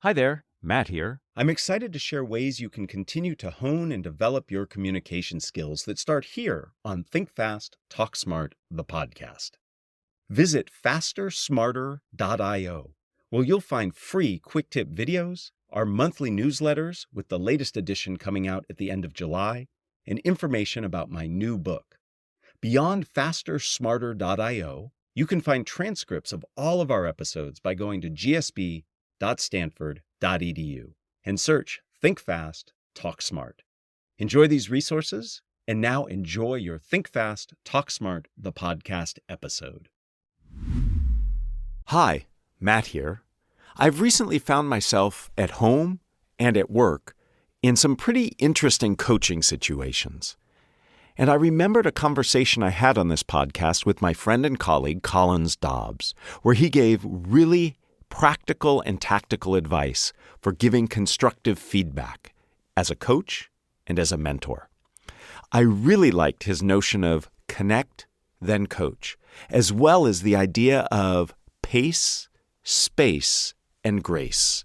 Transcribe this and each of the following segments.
Hi there, Matt here. I'm excited to share ways you can continue to hone and develop your communication skills that start here on Think Fast, Talk Smart, the podcast. Visit fastersmarter.io, where you'll find free quick tip videos, our monthly newsletters with the latest edition coming out at the end of July, and information about my new book. Beyond fastersmarter.io, you can find transcripts of all of our episodes by going to gsb.stanford.edu and search Think Fast, Talk Smart. Enjoy these resources, and now enjoy your Think Fast, Talk Smart, the podcast episode. Hi, Matt here. I've recently found myself at home and at work in some pretty interesting coaching situations. And I remembered a conversation I had on this podcast with my friend and colleague, Collins Dobbs, where he gave really practical and tactical advice for giving constructive feedback as a coach and as a mentor. I really liked his notion of connect, then coach, as well as the idea of pace, space, and grace.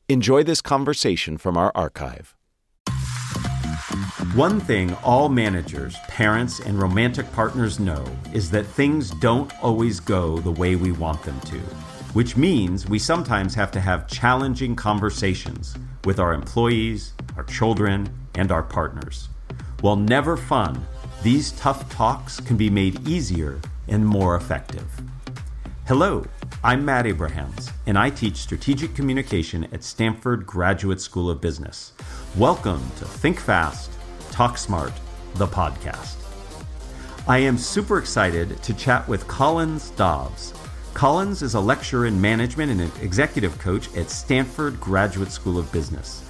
Enjoy this conversation from our archive. One thing all managers, parents, and romantic partners know is that things don't always go the way we want them to, which means we sometimes have to have challenging conversations with our employees, our children, and our partners. While never fun, these tough talks can be made easier and more effective. Hello, I'm Matt Abrahams, and I teach strategic communication at Stanford Graduate School of Business. Welcome to Think Fast, Talk Smart, the podcast. I am super excited to chat with Collins Dobbs. Collins is a lecturer in management and an executive coach at Stanford Graduate School of Business.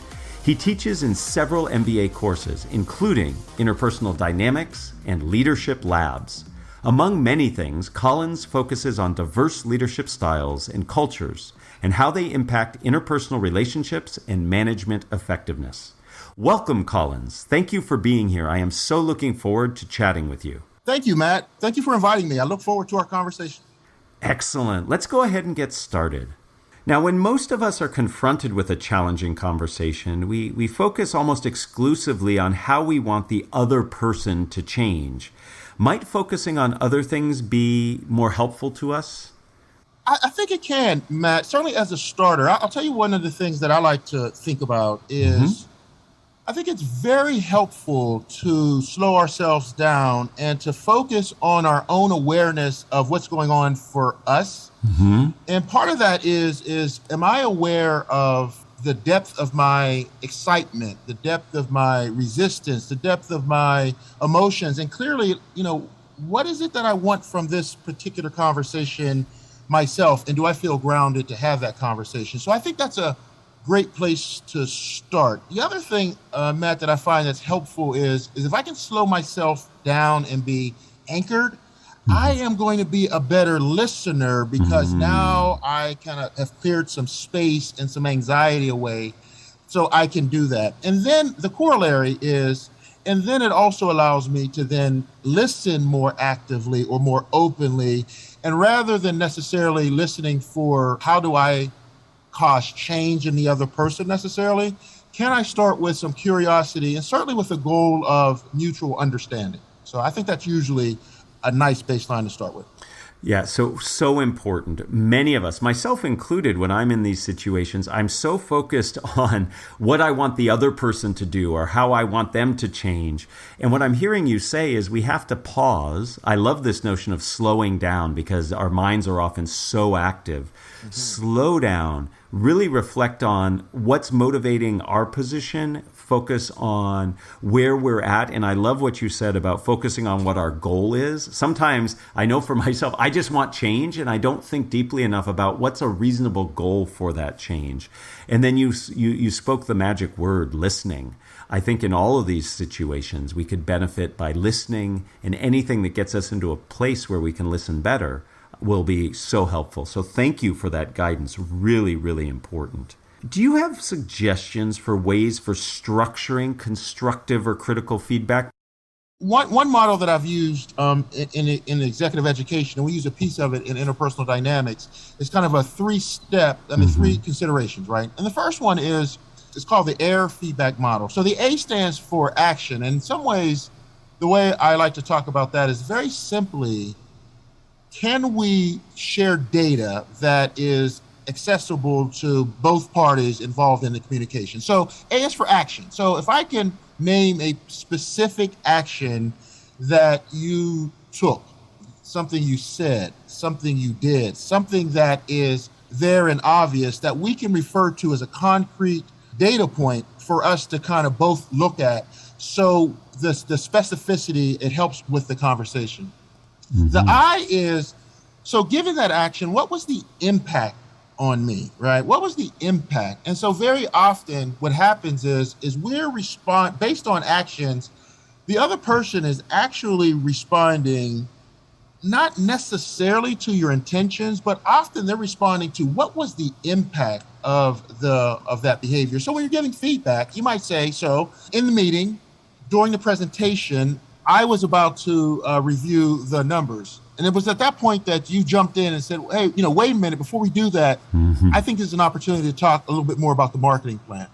He teaches in several MBA courses, including interpersonal dynamics and leadership labs. Among many things, Collins focuses on diverse leadership styles and cultures and how they impact interpersonal relationships and management effectiveness. Welcome, Collins. Thank you for being here. I am so looking forward to chatting with you. Thank you, Matt. Thank you for inviting me. I look forward to our conversation. Excellent. Let's go ahead and get started. Now, when most of us are confronted with a challenging conversation, we focus almost exclusively on how we want the other person to change. Might focusing on other things be more helpful to us? I think it can, Matt. Certainly as a starter, I'll tell you one of the things that I like to think about is I think it's very helpful to slow ourselves down and to focus on our own awareness of what's going on for us. And part of that is am I aware of the depth of my excitement, the depth of my resistance, the depth of my emotions, and clearly, what is it that I want from this particular conversation myself, and do I feel grounded to have that conversation? So I think that's a great place to start. The other thing, Matt, that I find that's helpful is if I can slow myself down and be anchored, I am going to be a better listener because now I kind of have cleared some space and some anxiety away so I can do that. And then the corollary is, and then it also allows me to then listen more actively or more openly. And rather than necessarily listening for how do I cause change in the other person necessarily, can I start with some curiosity and certainly with the goal of mutual understanding? So I think that's usually a nice baseline to start with. Yeah, so important. Many of us, myself included, when I'm in these situations, I'm so focused on what I want the other person to do or how I want them to change. And what I'm hearing you say is we have to pause. I love this notion of slowing down because our minds are often so active. Slow down, really reflect on what's motivating our position, focus on where we're at. And I love what you said about focusing on what our goal is. Sometimes I know for myself, I just want change and I don't think deeply enough about what's a reasonable goal for that change. And then you spoke the magic word, listening. I think in all of these situations, we could benefit by listening, and anything that gets us into a place where we can listen better will be so helpful. So thank you for that guidance. Really, really important. Do you have suggestions for ways for structuring constructive or critical feedback? one model that I've used in executive education, and we use a piece of it in interpersonal dynamics, is kind of a three considerations, right? And the first one is, it's called the AIR feedback model. So the A stands for action. And in some ways, the way I like to talk about that is very simply, can we share data that is accessible to both parties involved in the communication? So A is for action. So if I can name a specific action that you took, something you said, something you did, something that is there and obvious that we can refer to as a concrete data point for us to kind of both look at. So the specificity, it helps with the conversation. The I is, so given that action, what was the impact on me, right? What was the impact? And so very often what happens is we're based on actions, the other person is actually responding not necessarily to your intentions, but often they're responding to what was the impact of that behavior. So when you're giving feedback, you might say, so in the meeting, during the presentation, I was about to review the numbers. And it was at that point that you jumped in and said, hey, wait a minute, before we do that, I think there's an opportunity to talk a little bit more about the marketing plan.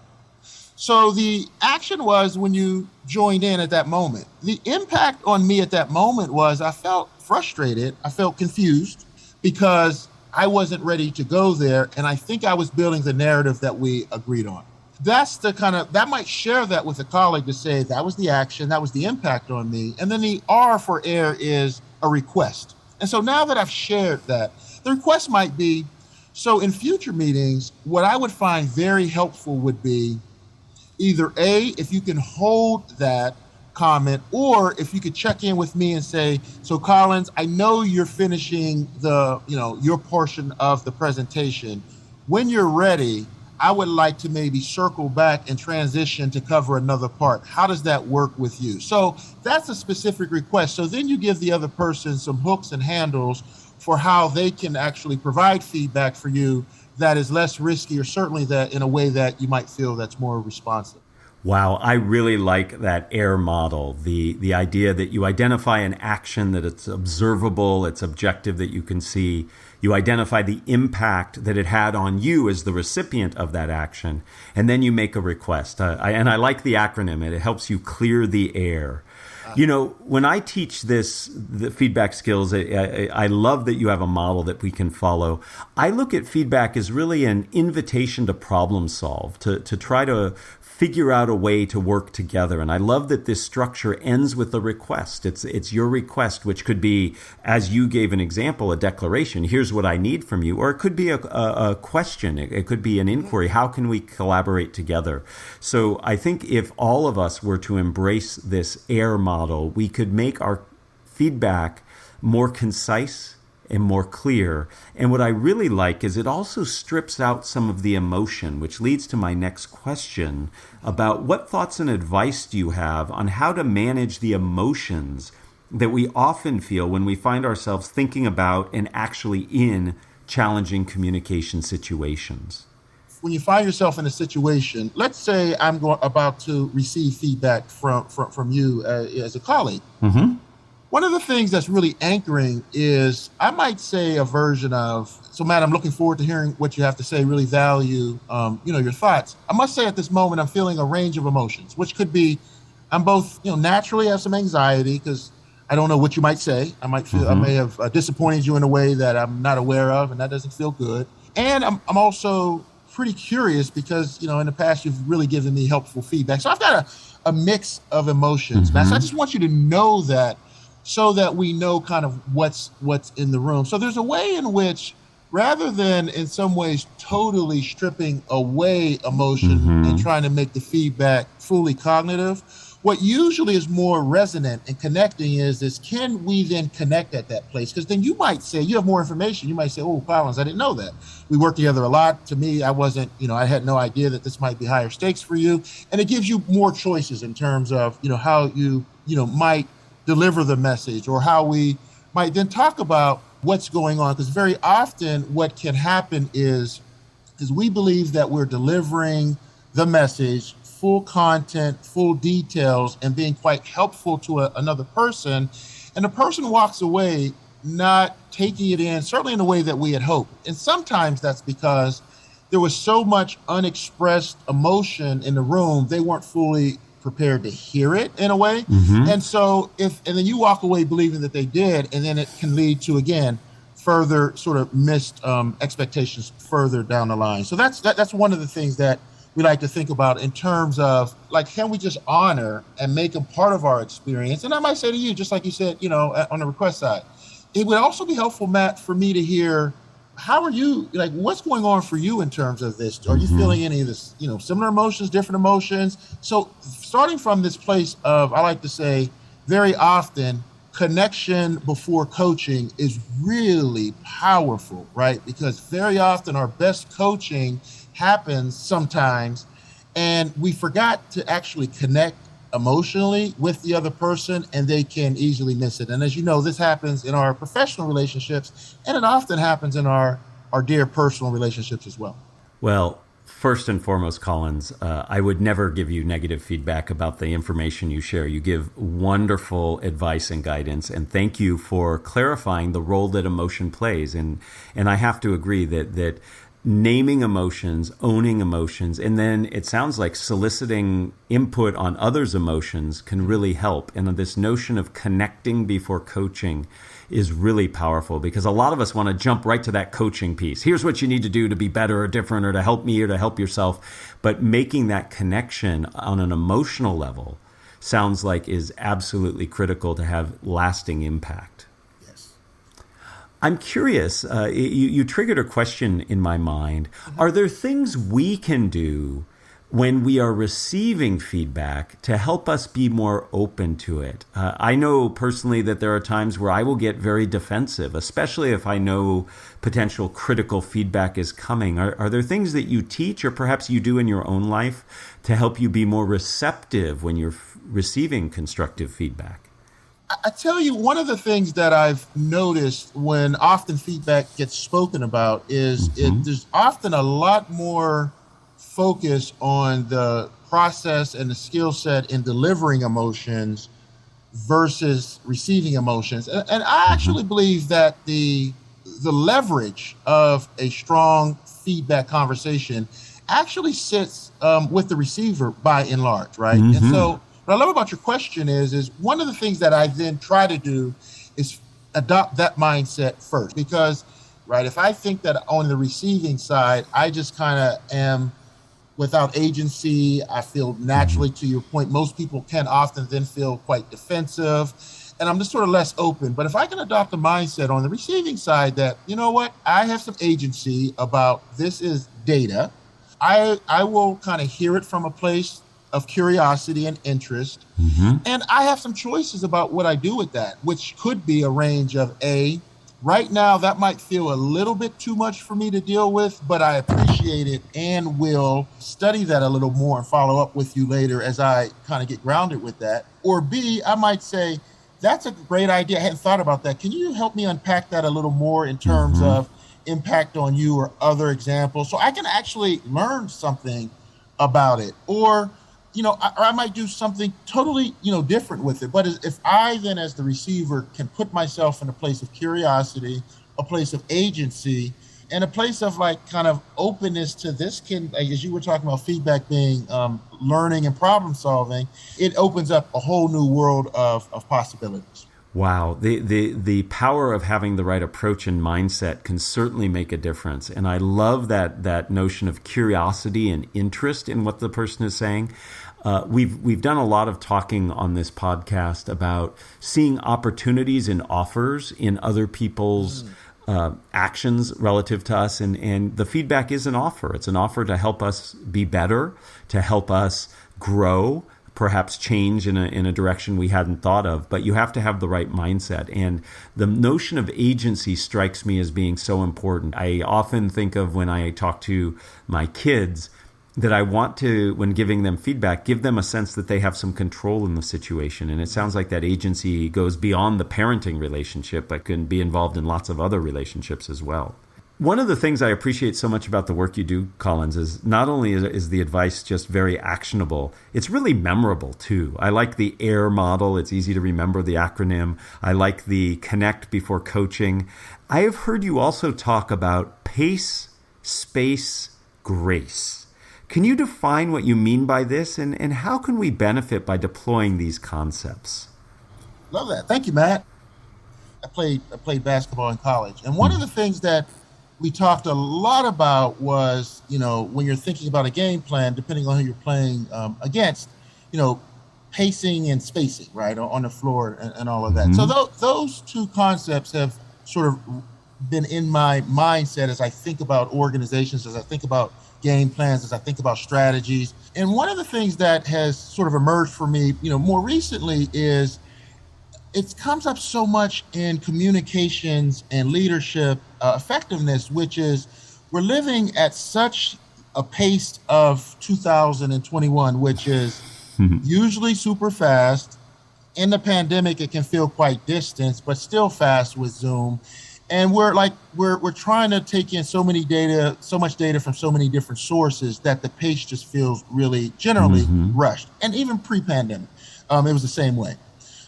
So the action was when you joined in at that moment. The impact on me at that moment was I felt frustrated. I felt confused because I wasn't ready to go there. And I think I was building the narrative that we agreed on. That's that might share that with a colleague to say that was the action, that was the impact on me. And then the R for AIR is a request. And so now that I've shared that, the request might be, so in future meetings, what I would find very helpful would be either A, if you can hold that comment, or if you could check in with me and say, so Collins, I know you're finishing your portion of the presentation. When you're ready, I would like to maybe circle back and transition to cover another part. How does that work with you? So that's a specific request. So then you give the other person some hooks and handles for how they can actually provide feedback for you that is less risky, or certainly that in a way that you might feel that's more responsive. Wow, I really like that AIR model, the idea that you identify an action, that it's observable, it's objective, that you can see. You identify the impact that it had on you as the recipient of that action, and then you make a request. And I like the acronym. It helps you clear the air. When I teach the feedback skills, I love that you have a model that we can follow. I look at feedback as really an invitation to problem solve, to try to figure out a way to work together. And I love that this structure ends with a request. It's your request, which could be, as you gave an example, a declaration. Here's what I need from you. Or it could be a question. It could be an inquiry. How can we collaborate together? So I think if all of us were to embrace this AIR model, we could make our feedback more concise and more clear. And what I really like is it also strips out some of the emotion, which leads to my next question about what thoughts and advice do you have on how to manage the emotions that we often feel when we find ourselves thinking about and actually in challenging communication situations. When you find yourself in a situation, let's say I'm about to receive feedback from you as a colleague. Mm-hmm. One of the things that's really anchoring is I might say a version of, so Matt, I'm looking forward to hearing what you have to say, really value, your thoughts. I must say at this moment, I'm feeling a range of emotions, which could be, I'm both, naturally have some anxiety because I don't know what you might say. I might feel, I may have disappointed you in a way that I'm not aware of, and that doesn't feel good. And I'm also pretty curious because, in the past, you've really given me helpful feedback. So I've got a mix of emotions, Matt. So I just want you to know that, so that we know kind of what's in the room. So there's a way in which, rather than in some ways totally stripping away emotion and trying to make the feedback fully cognitive, what usually is more resonant and connecting is can we then connect at that place? Because then you might say, you have more information. You might say, oh, Collins, I didn't know that. We work together a lot. To me, I wasn't, I had no idea that this might be higher stakes for you. And it gives you more choices in terms of, how you, might deliver the message, or how we might then talk about what's going on. Because very often what can happen is we believe that we're delivering the message full content, full details, and being quite helpful to another person. And the person walks away not taking it in, certainly in the way that we had hoped. And sometimes that's because there was so much unexpressed emotion in the room, they weren't fully prepared to hear it in a way. And so and then you walk away believing that they did, and then it can lead to, again, further sort of missed expectations further down the line. So that's one of the things that we like to think about in terms of, like, can we just honor and make them part of our experience? And I might say to you, just like you said, on the request side, it would also be helpful, Matt, for me to hear, how are you, like, what's going on for you in terms of this? Are you feeling any of this, similar emotions, different emotions? So starting from this place of, I like to say very often, connection before coaching is really powerful, right? Because very often our best coaching happens sometimes, and we forgot to actually connect emotionally with the other person, and they can easily miss it. And as you know, this happens in our professional relationships, and it often happens in our dear personal relationships as well. Well, first and foremost, Collins, I would never give you negative feedback about the information you share. You give wonderful advice and guidance, and thank you for clarifying the role that emotion plays. And I have to agree that naming emotions, owning emotions, and then it sounds like soliciting input on others' emotions can really help. And this notion of connecting before coaching is really powerful, because a lot of us want to jump right to that coaching piece. Here's what you need to do to be better or different, or to help me or to help yourself. But making that connection on an emotional level sounds like is absolutely critical to have lasting impact. I'm curious, you triggered a question in my mind. Are there things we can do when we are receiving feedback to help us be more open to it? I know personally that there are times where I will get very defensive, especially if I know potential critical feedback is coming. Are there things that you teach, or perhaps you do in your own life, to help you be more receptive when you're receiving constructive feedback? I tell you, one of the things that I've noticed when often feedback gets spoken about is there's often a lot more focus on the process and the skill set in delivering emotions versus receiving emotions. And I actually believe that the leverage of a strong feedback conversation actually sits with the receiver by and large, right? And so what I love about your question is one of the things that I then try to do is adopt that mindset first. Because, right, if I think that on the receiving side, I just kind of am without agency, I feel naturally, to your point, most people can often then feel quite defensive, and I'm just sort of less open. But if I can adopt a mindset on the receiving side that, you know what, I have some agency about this is data, I will kind of hear it from a place of curiosity and interest. And I have some choices about what I do with that, which could be a range of right now, that might feel a little bit too much for me to deal with, but I appreciate it and will study that a little more and follow up with you later as I kind of get grounded with that. Or B, I might say, that's a great idea. I hadn't thought about that. Can you help me unpack that a little more in terms of impact on you or other examples, so I can actually learn something about it? Or I might do something totally, different with it. But if I then, as the receiver, can put myself in a place of curiosity, a place of agency, and a place of kind of openness to this, can, as you were talking about feedback being learning and problem solving, it opens up a whole new world of possibilities. Wow. The power of having the right approach and mindset can certainly make a difference. And I love that notion of curiosity and interest in what the person is saying. We've done a lot of talking on this podcast about seeing opportunities and offers in other people's actions relative to us. And the feedback is an offer. It's an offer to help us be better, to help us grow, perhaps change in a direction we hadn't thought of, but you have to have the right mindset. And the notion of agency strikes me as being so important. I often think of, when I talk to my kids, that I want to, when giving them feedback, give them a sense that they have some control in the situation. And it sounds like that agency goes beyond the parenting relationship, but can be involved in lots of other relationships as well. One of the things I appreciate so much about the work you do, Collins, is not only is the advice just very actionable, it's really memorable too. I like the AIR model. It's easy to remember the acronym. I like the connect before coaching. I have heard you also talk about pace, space, grace. Can you define what you mean by this, and how can we benefit by deploying these concepts? Love that. Thank you, Matt. I played basketball in college. And one of the things that we talked a lot about was, when you're thinking about a game plan, depending on who you're playing against, pacing and spacing, right, on the floor and all of that. So those two concepts have sort of been in my mindset as I think about organizations, as I think about game plans, as I think about strategies. And one of the things that has sort of emerged for me, more recently is it comes up so much in communications and leadership effectiveness, which is we're living at such a pace of 2021, which is usually super fast. In the pandemic, it can feel quite distant, but still fast with Zoom. And we're trying to take in so much data from so many different sources that the pace just feels really generally rushed. And even pre-pandemic, it was the same way.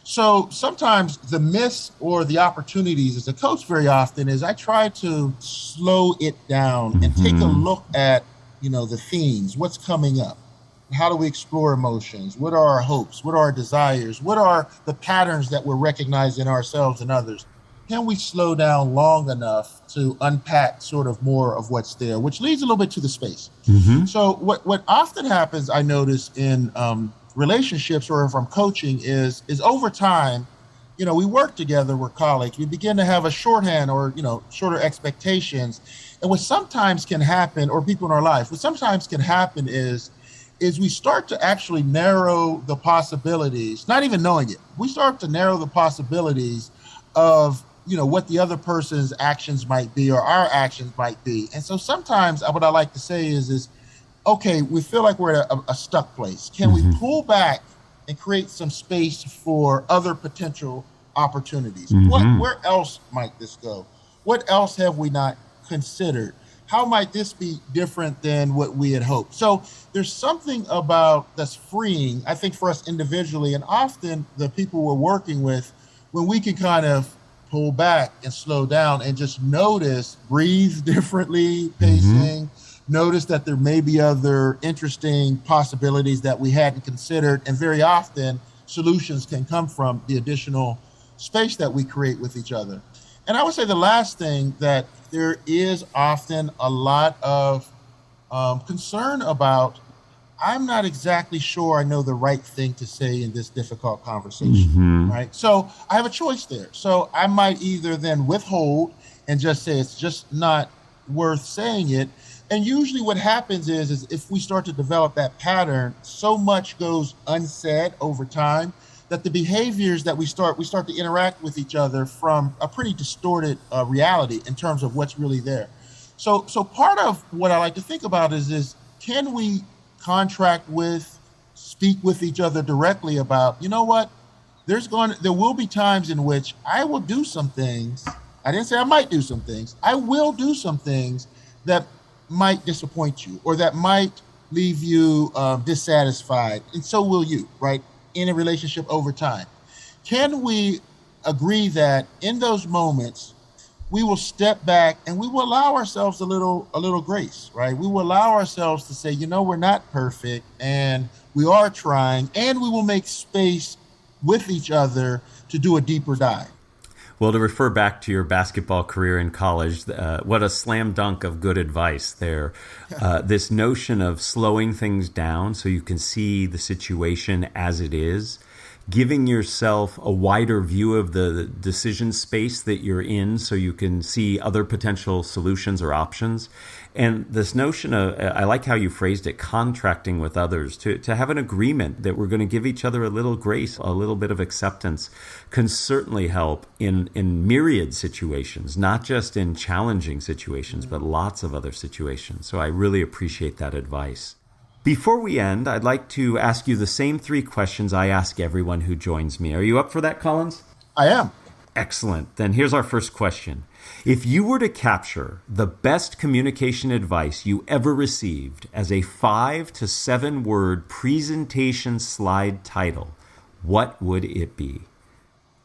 So sometimes the miss or the opportunities as a coach very often is I try to slow it down and take a look at, the themes, what's coming up. How do we explore emotions? What are our hopes? What are our desires? What are the patterns that we're recognizing in ourselves and others? Can we slow down long enough to unpack sort of more of what's there, which leads a little bit to the space. So what often happens, I notice in relationships or if I'm coaching is over time, we work together, we're colleagues, we begin to have a shorthand or, shorter expectations. And what sometimes can happen, or people in our life, what sometimes can happen is we start to actually narrow the possibilities, not even knowing it. We start to narrow the possibilities of, what the other person's actions might be or our actions might be. And so sometimes what I like to say is okay, we feel like we're at a stuck place. Can we pull back and create some space for other potential opportunities? Where else might this go? What else have we not considered? How might this be different than what we had hoped? So there's something about that's freeing, I think, for us individually, and often the people we're working with, when we can kind of pull back and slow down and just notice, breathe differently, pacing, notice that there may be other interesting possibilities that we hadn't considered. And very often solutions can come from the additional space that we create with each other. And I would say the last thing, that there is often a lot of concern about, I'm not exactly sure I know the right thing to say in this difficult conversation, right? So I have a choice there. So I might either then withhold and just say it's just not worth saying it. And usually what happens is if we start to develop that pattern, so much goes unsaid over time that the behaviors that we start to interact with each other from a pretty distorted reality in terms of what's really there. So part of what I like to think about is can we contract with, speak with each other directly about, what, there will be times in which I will do some things. I didn't say I might do some things. I will do some things that might disappoint you or that might leave you dissatisfied, and so will you, right, in a relationship over time. Can we agree that in those moments we will step back and we will allow ourselves a little grace, right? We will allow ourselves to say, we're not perfect and we are trying, and we will make space with each other to do a deeper dive. Well, to refer back to your basketball career in college, what a slam dunk of good advice there. This notion of slowing things down so you can see the situation as it is, giving yourself a wider view of the decision space that you're in so you can see other potential solutions or options. And this notion of, I like how you phrased it, contracting with others, to have an agreement that we're going to give each other a little grace, a little bit of acceptance, can certainly help in myriad situations, not just in challenging situations, but lots of other situations. So I really appreciate that advice. Before we end, I'd like to ask you the same 3 questions I ask everyone who joins me. Are you up for that, Collins? I am. Excellent. Then here's our first question. If you were to capture the best communication advice you ever received as a 5 to 7 word presentation slide title, what would it be?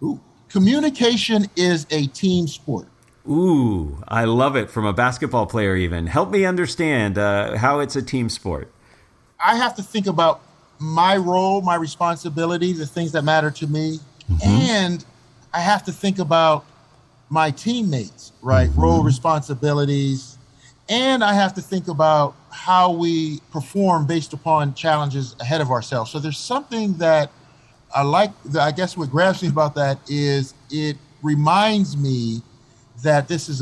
Ooh. Communication is a team sport. Ooh, I love it. From a basketball player even. Help me understand how it's a team sport. I have to think about my role, my responsibility, the things that matter to me, and I have to think about my teammates, right? Role, responsibilities, and I have to think about how we perform based upon challenges ahead of ourselves. So there's something that I like, I guess what grabs me about that is it reminds me that this is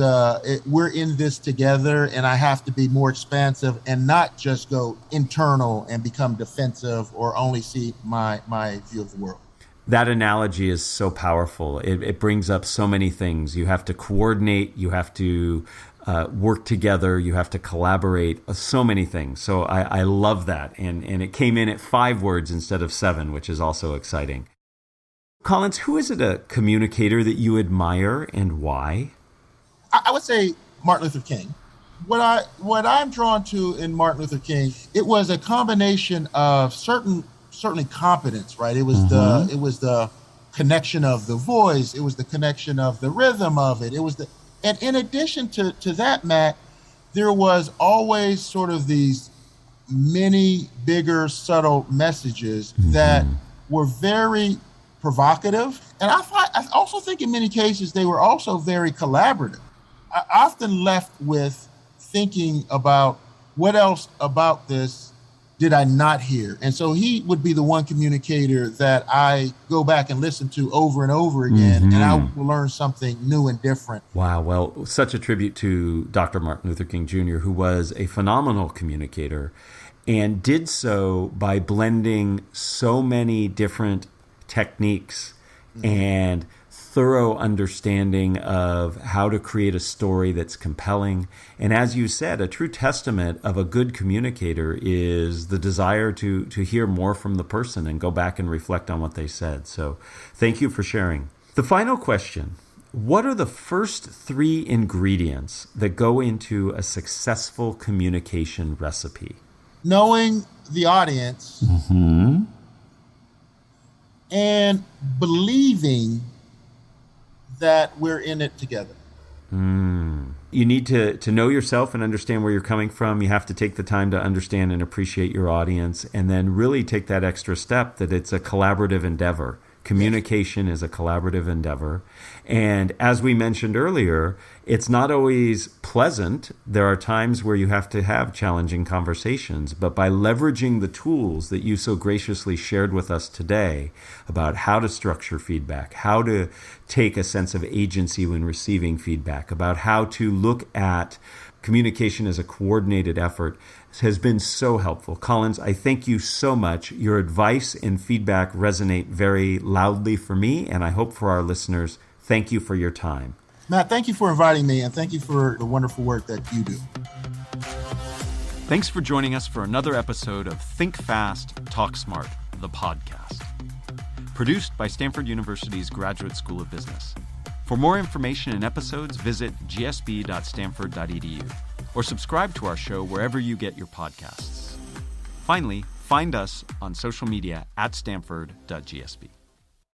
we're in this together, and I have to be more expansive and not just go internal and become defensive or only see my view of the world. That analogy is so powerful. It brings up so many things. You have to coordinate, you have to work together, you have to collaborate, so many things. So I love that. And it came in at 5 words instead of 7, which is also exciting. Collins, who is it a communicator that you admire and why? I would say Martin Luther King. What I'm drawn to in Martin Luther King, it was a combination of certainly competence, right? It was the connection of the voice, it was the connection of the rhythm of it. And in addition to that, Matt, there was always sort of these many bigger, subtle messages that were very provocative. And I also think in many cases they were also very collaborative. I often left with thinking about what else about this did I not hear? And so he would be the one communicator that I go back and listen to over and over again, and I will learn something new and different. Wow. Well, such a tribute to Dr. Martin Luther King Jr., who was a phenomenal communicator and did so by blending so many different techniques and thorough understanding of how to create a story that's compelling. And as you said, a true testament of a good communicator is the desire to hear more from the person and go back and reflect on what they said. So thank you for sharing. The final question, what are the first 3 ingredients that go into a successful communication recipe? Knowing the audience and believing that we're in it together. You need to know yourself and understand where you're coming from. You have to take the time to understand and appreciate your audience, and then really take that extra step that it's a collaborative endeavor. Communication is a collaborative endeavor. And as we mentioned earlier, it's not always pleasant. There are times where you have to have challenging conversations, but by leveraging the tools that you so graciously shared with us today about how to structure feedback, how to take a sense of agency when receiving feedback, about how to look at communication as a coordinated effort, has been so helpful. Collins, I thank you so much. Your advice and feedback resonate very loudly for me, and I hope for our listeners. Thank you for your time. Matt, thank you for inviting me, and thank you for the wonderful work that you do. Thanks for joining us for another episode of Think Fast, Talk Smart, the podcast. Produced by Stanford University's Graduate School of Business. For more information and episodes, visit gsb.stanford.edu or subscribe to our show wherever you get your podcasts. Finally, find us on social media at stanford.gsb.